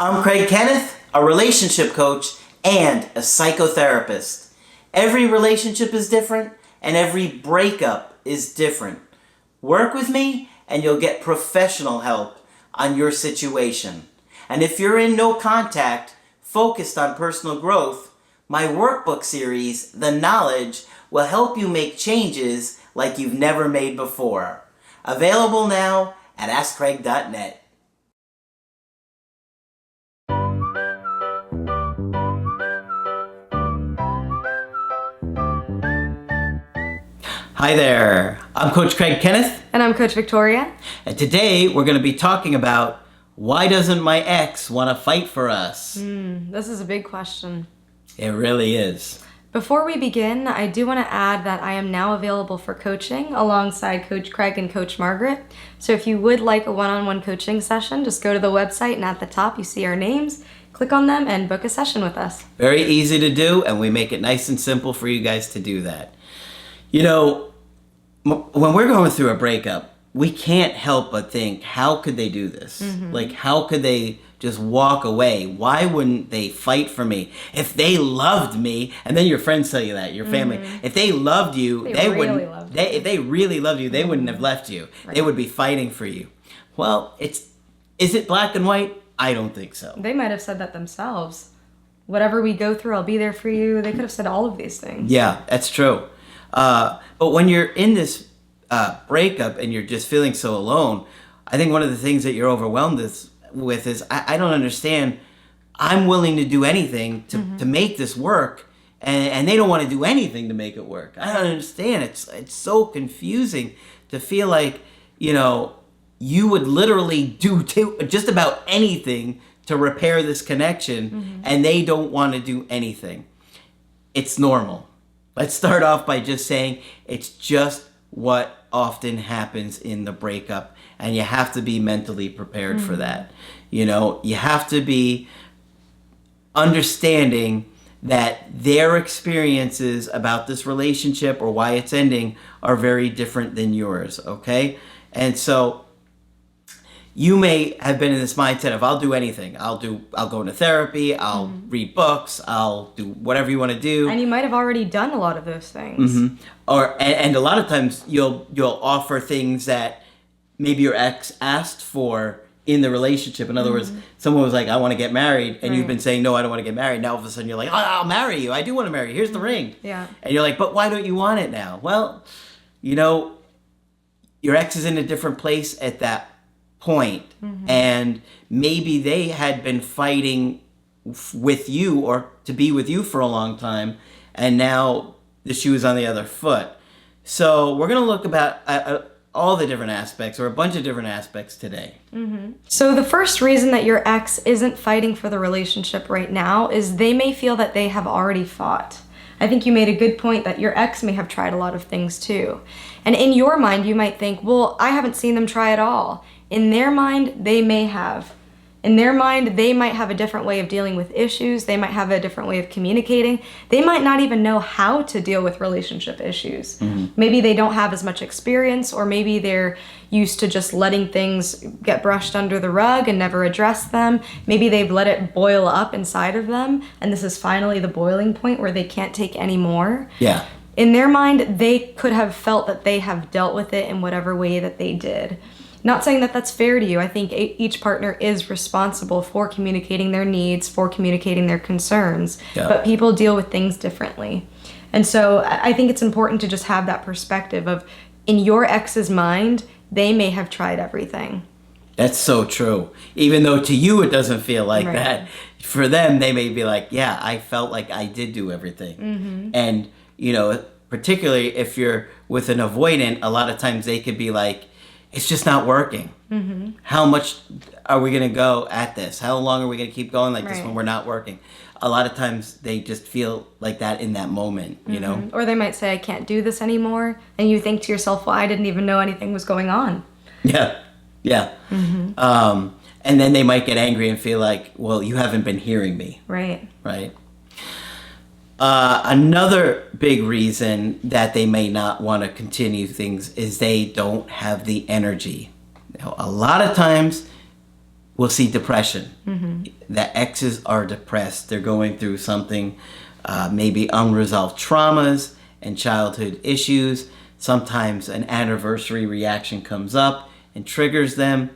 I'm Craig Kenneth, a relationship coach and a psychotherapist. Every relationship is different and every breakup is different. Work with me and you'll get professional help on your situation. And if you're in no contact, focused on personal growth, my workbook series, The Knowledge, will help you make changes like you've never made before. Available now at AskCraig.net. Hi there, I'm Coach Craig Kenneth. And I'm Coach Victoria. And today we're going to be talking about why doesn't my ex want to fight for us? This is a big question. It really is. Before we begin, I do want to add that I am now available for coaching alongside Coach Craig and Coach Margaret. So if you would like a one-on-one coaching session, just go to the website and at the top you see our names. Click on them and book a session with us. Very easy to do, and we make it nice and simple for you guys to do that. You know, when we're going through a breakup, we can't help but think, how could they do this? Like, how could they just walk away? Why wouldn't they fight for me? If they loved me, and then your friends tell you that, your family, if they loved you, if they really loved you, they wouldn't have left you. Right. They would be fighting for you. Well, is it black and white? I don't think so. They might have said that themselves. Whatever we go through, I'll be there for you. They could have said all of these things. Yeah, that's true. But when you're in this breakup and you're just feeling so alone, I think one of the things that you're overwhelmed with is, I don't understand. I'm willing to do anything to make this work, and they don't want to do anything to make it work. I don't understand. It's so confusing to feel like, you would literally do just about anything to repair this connection, and they don't want to do anything. It's normal. Let's start off by just saying it's just what often happens in the breakup, and you have to be mentally prepared for that. You have to be understanding that their experiences about this relationship or why it's ending are very different than yours, okay? And so you may have been in this mindset of, I'll do anything. I'll go into therapy, I'll read books, I'll do whatever you want to do. And you might have already done a lot of those things. And a lot of times you'll offer things that maybe your ex asked for in the relationship. In other words, someone was like, I want to get married, and you've been saying, no, I don't want to get married. Now all of a sudden you're like, oh, I'll marry you. I do want to marry you. Here's the ring. Yeah. And you're like, but why don't you want it now? Well, your ex is in a different place at that point, and maybe they had been fighting with you or to be with you for a long time, and now the shoe is on the other foot. So we're going to look about all the different aspects, or a bunch of different aspects today. So the first reason that your ex isn't fighting for the relationship right now is they may feel that they have already fought. I think you made a good point that your ex may have tried a lot of things too. And in your mind, you might think, well, I haven't seen them try at all. In their mind, they may have. In their mind, they might have a different way of dealing with issues. They might have a different way of communicating. They might not even know how to deal with relationship issues. Maybe they don't have as much experience, or maybe they're used to just letting things get brushed under the rug and never address them. Maybe they've let it boil up inside of them, and this is finally the boiling point where they can't take any more. Yeah. In their mind, they could have felt that they have dealt with it in whatever way that they did. Not saying that that's fair to you. I think each partner is responsible for communicating their needs, for communicating their concerns, but people deal with things differently. And so I think it's important to just have that perspective of, in your ex's mind, they may have tried everything. That's so true. Even though to you it doesn't feel like that, for them they may be like, yeah, I felt like I did do everything. And, particularly if you're with an avoidant, a lot of times they could be like, it's just not working. How much are we going to go at this? How long are we going to keep going like this when we're not working? A lot of times they just feel like that in that moment, Or they might say, I can't do this anymore. And you think to yourself, well, I didn't even know anything was going on. Yeah. And then they might get angry and feel like, well, you haven't been hearing me. Right. Another big reason that they may not want to continue things is they don't have the energy. A lot of times will see depression. The exes are depressed. They're going through something, maybe unresolved traumas and childhood issues. Sometimes an anniversary reaction comes up and triggers them.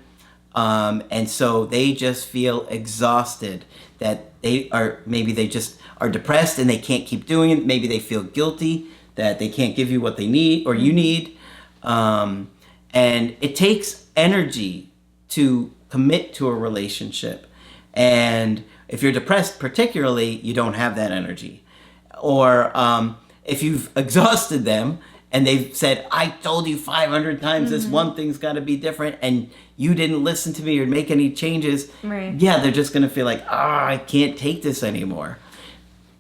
And so they just feel exhausted, that maybe they just are depressed and they can't keep doing it. Maybe they feel guilty that they can't give you what they need or you need. And it takes energy to commit to a relationship. And if you're depressed particularly, you don't have that energy. Or if you've exhausted them and they've said, I told you 500 times this one thing's got to be different, and you didn't listen to me or make any changes, yeah, they're just going to feel like, I can't take this anymore.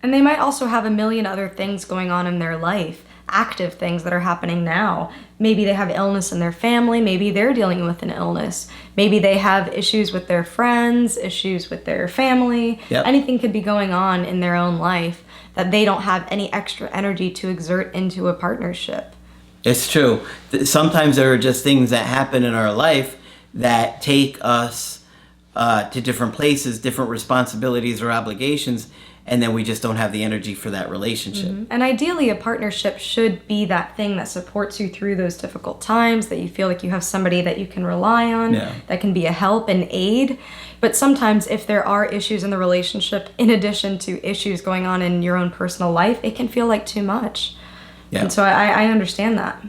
And they might also have a million other things going on in their life, active things that are happening now. Maybe they have illness in their family. Maybe they're dealing with an illness. Maybe they have issues with their friends, issues with their family. Yep. Anything could be going on in their own life that they don't have any extra energy to exert into a partnership. It's true. Sometimes there are just things that happen in our life that take us to different places, different responsibilities or obligations, and then we just don't have the energy for that relationship. And ideally, a partnership should be that thing that supports you through those difficult times, that you feel like you have somebody that you can rely on, that can be a help and aid. But sometimes if there are issues in the relationship, in addition to issues going on in your own personal life, it can feel like too much. Yeah. And so I understand that.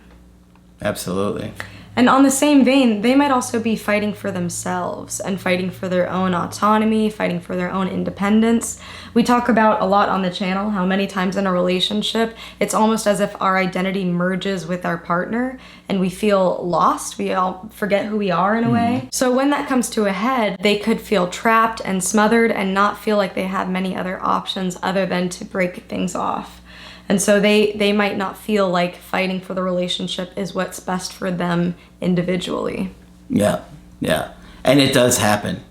Absolutely. And on the same vein, they might also be fighting for themselves and fighting for their own autonomy, fighting for their own independence. We talk about a lot on the channel how many times in a relationship, it's almost as if our identity merges with our partner and we feel lost. We all forget who we are in a way. So when that comes to a head, they could feel trapped and smothered and not feel like they have many other options other than to break things off. And so they might not feel like fighting for the relationship is what's best for them individually. Yeah. And it does happen.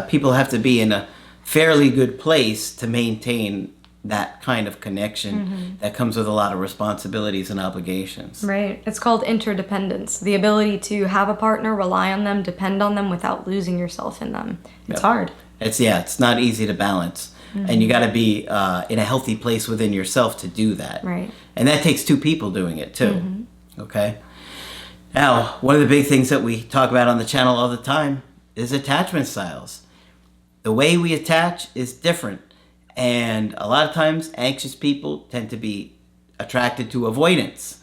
People have to be in a fairly good place to maintain that kind of connection that comes with a lot of responsibilities and obligations. Right. It's called interdependence. The ability to have a partner, rely on them, depend on them without losing yourself in them. It's hard. It's not easy to balance. And you got to be in a healthy place within yourself to do that. Right. And that takes two people doing it too. Okay. Now, one of the big things that we talk about on the channel all the time is attachment styles. The way we attach is different. And a lot of times, anxious people tend to be attracted to avoidance.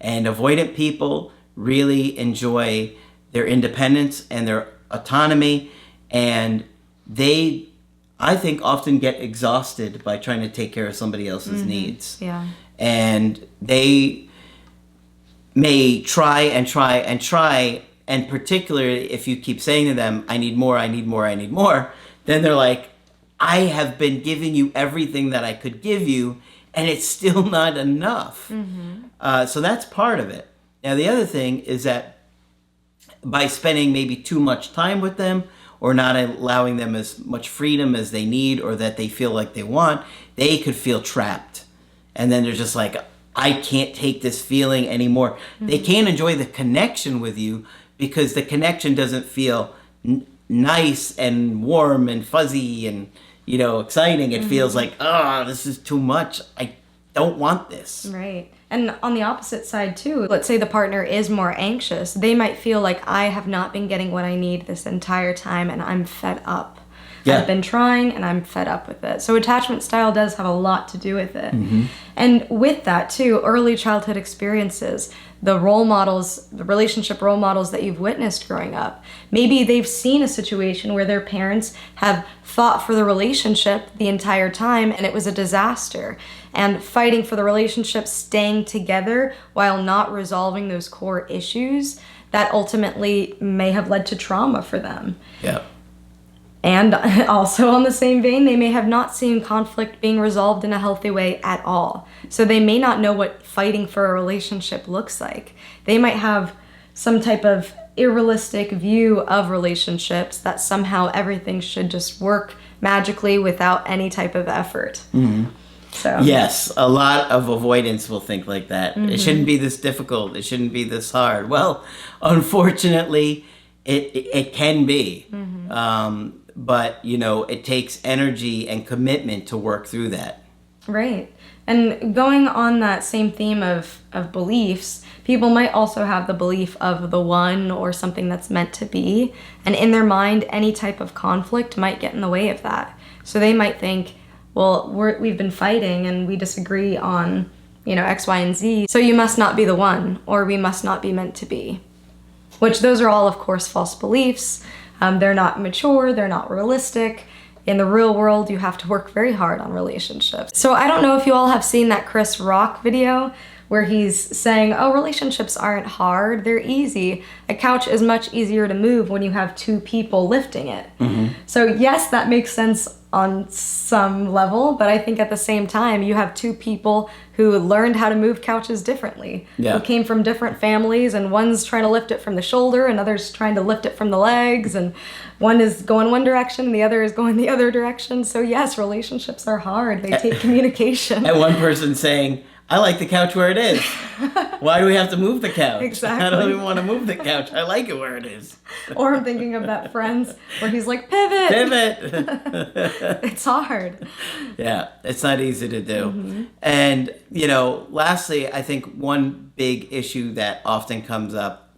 And avoidant people really enjoy their independence and their autonomy. And they, I think, often get exhausted by trying to take care of somebody else's needs. Yeah. And they may try, and particularly if you keep saying to them, I need more, then they're like, I have been giving you everything that I could give you, and it's still not enough. So that's part of it. Now, the other thing is that by spending maybe too much time with them, or not allowing them as much freedom as they need or that they feel like they want, they could feel trapped. And then they're just like, I can't take this feeling anymore. They can't enjoy the connection with you because the connection doesn't feel nice and warm and fuzzy and, exciting. It feels like, this is too much. I don't want this. Right. And on the opposite side too, let's say the partner is more anxious. They might feel like, I have not been getting what I need this entire time and I'm fed up. I've been trying and I'm fed up with it. So attachment style does have a lot to do with it. And with that too, early childhood experiences, the role models, the relationship role models that you've witnessed growing up. Maybe they've seen a situation where their parents have fought for the relationship the entire time and it was a disaster. And fighting for the relationship, staying together while not resolving those core issues, that ultimately may have led to trauma for them. Yeah. And also on the same vein, they may have not seen conflict being resolved in a healthy way at all. So they may not know what fighting for a relationship looks like. They might have some type of irrealistic view of relationships that somehow everything should just work magically without any type of effort. So. Yes, a lot of avoidance will think like that. It shouldn't be this difficult. It shouldn't be this hard. Well, unfortunately, It can be. But, it takes energy and commitment to work through that. Right. And going on that same theme of beliefs, people might also have the belief of the one or something that's meant to be. And in their mind, any type of conflict might get in the way of that. So they might think, well, we've been fighting and we disagree on, X, Y, and Z. So you must not be the one, or we must not be meant to be. Which those are all, of course, false beliefs. They're not mature, they're not realistic. In the real world, you have to work very hard on relationships. So I don't know if you all have seen that Chris Rock video where he's saying, oh, relationships aren't hard, they're easy. A couch is much easier to move when you have two people lifting it. So yes, that makes sense on some level, but I think at the same time, you have two people who learned how to move couches differently, who came from different families, and one's trying to lift it from the shoulder, and other's trying to lift it from the legs, and one is going one direction, and the other is going the other direction. So yes, relationships are hard. They take communication. And one person saying, I like the couch where it is. Why do we have to move the couch? Exactly. I don't even want to move the couch. I like it where it is. Or I'm thinking of that Friends where he's like, pivot. Pivot. It's hard. Yeah, it's not easy to do. And, lastly, I think one big issue that often comes up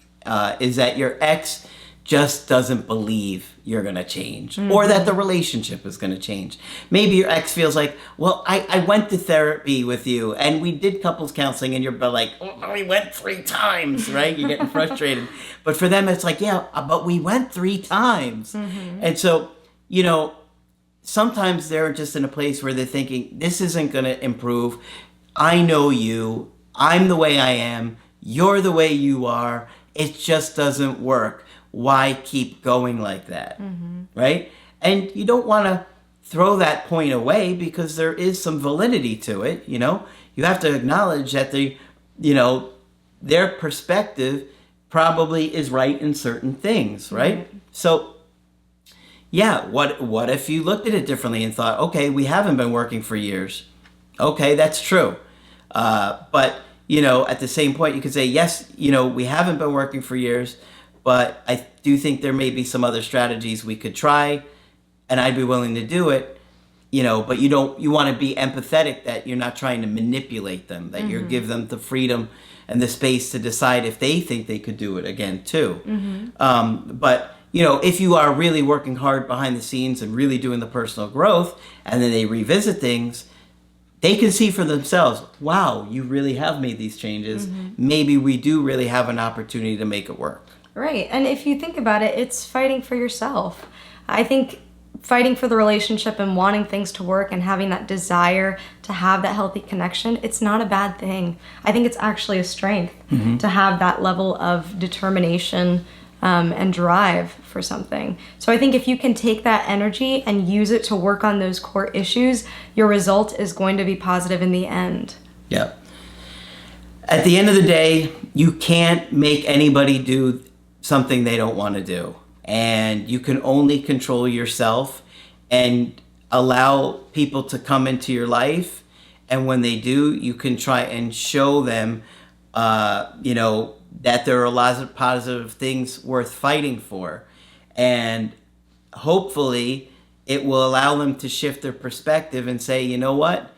is that your ex just doesn't believe you're going to change or that the relationship is going to change. Maybe your ex feels like, well, I went to therapy with you and we did couples counseling, and you're like, oh, we went 3 times, right? You're getting frustrated. But for them, it's like, yeah, but we went 3 times. And so, sometimes they're just in a place where they're thinking, this isn't going to improve. I know you. I'm the way I am. You're the way you are. It just doesn't work. Why keep going like that, right? And you don't want to throw that point away because there is some validity to it, You have to acknowledge that their perspective probably is right in certain things, right? So, yeah, what if you looked at it differently and thought, okay, we haven't been working for years. Okay, that's true. But, at the same point, you could say, yes, we haven't been working for years, but I do think there may be some other strategies we could try, and I'd be willing to do it, but you want to be empathetic that you're not trying to manipulate them, that you give them the freedom and the space to decide if they think they could do it again too. But, if you are really working hard behind the scenes and really doing the personal growth, and then they revisit things, they can see for themselves, wow, you really have made these changes. Maybe we do really have an opportunity to make it work. Right. And if you think about it, it's fighting for yourself. I think fighting for the relationship and wanting things to work and having that desire to have that healthy connection, it's not a bad thing. I think it's actually a strength to have that level of determination and drive for something. So I think if you can take that energy and use it to work on those core issues, your result is going to be positive in the end. Yeah. At the end of the day, you can't make anybody do something they don't want to do. And you can only control yourself and allow people to come into your life. And when they do, you can try and show them, that there are a lot of positive things worth fighting for. And hopefully it will allow them to shift their perspective and say, you know what?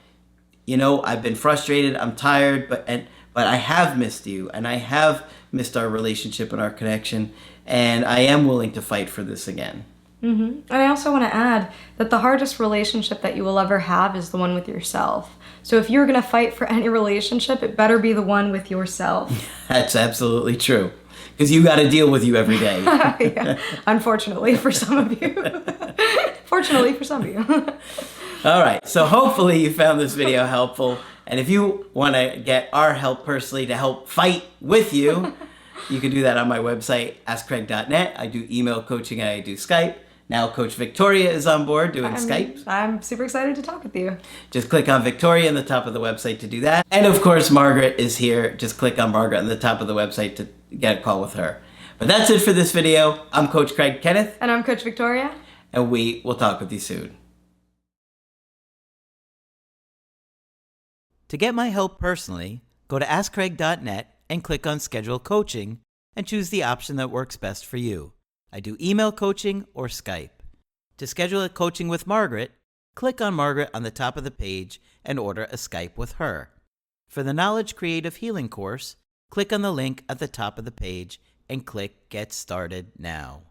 I've been frustrated, I'm tired, but I have missed you, and I have missed our relationship and our connection, and I am willing to fight for this again. And I also want to add that the hardest relationship that you will ever have is the one with yourself. So if you're going to fight for any relationship, it better be the one with yourself. That's absolutely true. Because you got to deal with you every day. Yeah. Unfortunately for some of you. Fortunately for some of you. All right. So hopefully you found this video helpful. And if you want to get our help personally to help fight with you, you can do that on my website, askcraig.net. I do email coaching and I do Skype. Now Coach Victoria is on board doing Skype. I'm super excited to talk with you. Just click on Victoria in the top of the website to do that. And of course, Margaret is here. Just click on Margaret on the top of the website to get a call with her. But that's it for this video. I'm Coach Craig Kenneth. And I'm Coach Victoria. And we will talk with you soon. To get my help personally, go to askcraig.net and click on Schedule Coaching and choose the option that works best for you. I do email coaching or Skype. To schedule a coaching with Margaret, click on Margaret on the top of the page and order a Skype with her. For the Knowledge Creative Healing course, click on the link at the top of the page and click Get Started Now.